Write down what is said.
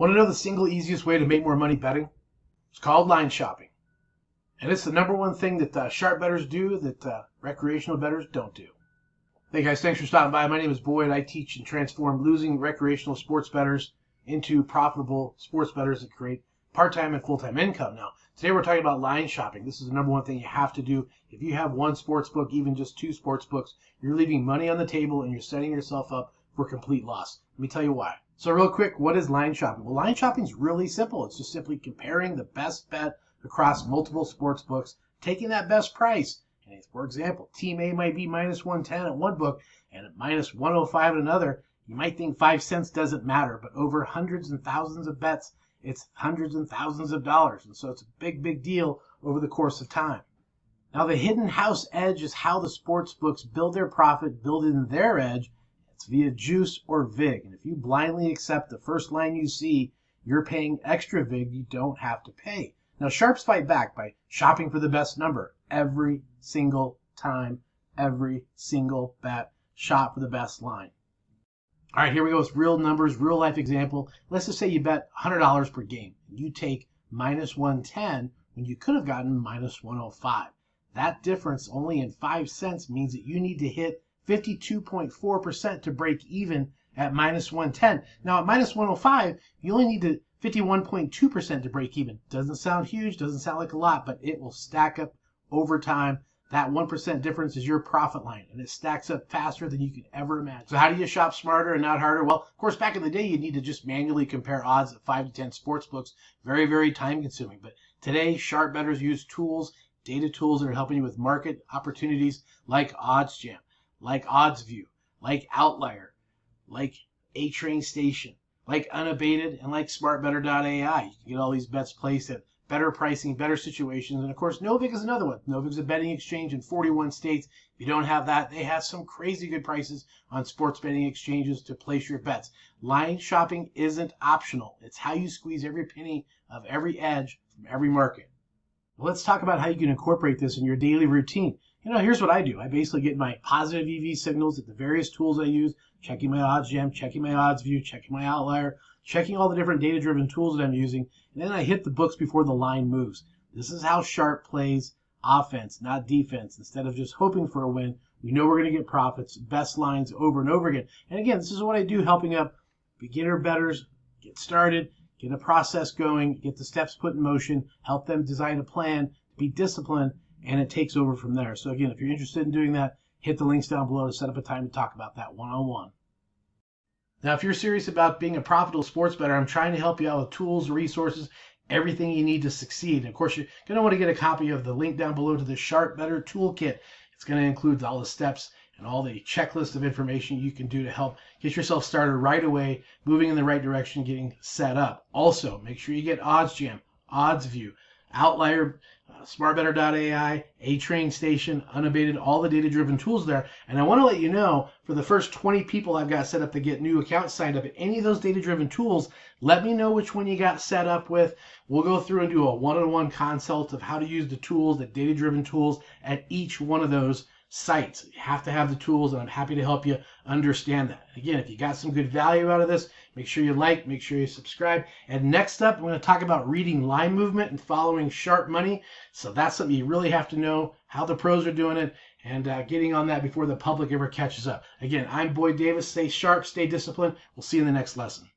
Want to know the single easiest way to make more money betting? It's called line shopping. And it's the number one thing that sharp bettors do that recreational bettors don't do. Hey guys, thanks for stopping by. My name is Boyd. I teach and transform losing recreational sports bettors into profitable sports bettors that create part-time and full-time income. Now, today we're talking about line shopping. This is the number one thing you have to do. If you have one sports book, even just two sports books, you're leaving money on the table and you're setting yourself up for complete loss. Let me tell you why. So real quick, what is line shopping? Well, line shopping is really simple. It's just simply comparing the best bet across multiple sports books, taking that best price. And for example, Team A might be minus 110 at one book and at minus 105 at another. You might think 5 cents doesn't matter, but over hundreds and thousands of bets, it's hundreds and thousands of dollars. And so it's a big, big deal over the course of time. Now, the hidden house edge is how the sports books build their profit, build in their edge. It's via juice or vig. And if you blindly accept the first line you see, you're paying extra vig you don't have to pay. Now, sharps fight back by shopping for the best number every single time, every single bet, shop for the best line. All right, here we go with real numbers, real life example. Let's just say you bet $100 per game. You take minus 110 when you could have gotten minus 105. That difference only in 5 cents means that you need to hit 52.4% to break even at minus 110. Now at minus 105, you only need to 51.2% to break even. Doesn't sound huge, doesn't sound like a lot, but it will stack up over time. That 1% difference is your profit line, and it stacks up faster than you could ever imagine. So how do you shop smarter and not harder? Well, of course, back in the day, you need to just manually compare odds at 5 to 10 sports books. Very, very time consuming. But today, sharp bettors use tools, data tools that are helping you with market opportunities like OddsJam, like OddsView, like Outlier, like A-Train Station, like Unabated, and like SmartBetter.ai. You can get all these bets placed at better pricing, better situations. And of course, Novig is another one. Novig is a betting exchange in 41 states. If you don't have that, they have some crazy good prices on sports betting exchanges to place your bets. Line shopping isn't optional. It's how you squeeze every penny of every edge from every market. Well, let's talk about how you can incorporate this in your daily routine. Here's what I do. I basically get my positive EV signals at the various tools I use, checking my OddsJam, checking my OddsView, checking my Outlier, checking all the different data-driven tools that I'm using, and then I hit the books before the line moves. This is how sharp plays offense, not defense. Instead of just hoping for a win, we know we're going to get profits, best lines over and over again. And again, this is what I do, helping up beginner bettors get started, get a process going, get the steps put in motion, help them design a plan, be disciplined, and it takes over from there. So again, if you're interested in doing that, hit the links down below to set up a time to talk about that one-on-one. Now, if you're serious about being a profitable sports bettor, I'm trying to help you out with tools, resources, everything you need to succeed. And of course, you're going to want to get a copy of the link down below to the Sharp Bettor Toolkit. It's going to include all the steps and all the checklist of information you can do to help get yourself started right away, moving in the right direction, getting set up. Also, make sure you get OddsJam, OddsView, Outlier, SmartBetter.ai, A-Train Station, Unabated, all the data-driven tools there. And I want to let you know, for the first 20 people I've got set up to get new accounts signed up at any of those data-driven tools, let me know which one you got set up with. We'll go through and do a one-on-one consult of how to use the tools, the data-driven tools at each one of those sites. You have to have the tools, and I'm happy to help you understand that. Again, if you got some good value out of this, make sure you like, make sure you subscribe. And next up, I'm going to talk about reading line movement and following sharp money. So that's something you really have to know, how the pros are doing it, and getting on that before the public ever catches up. Again, I'm Boyd Davis. Stay sharp, stay disciplined. We'll see you in the next lesson.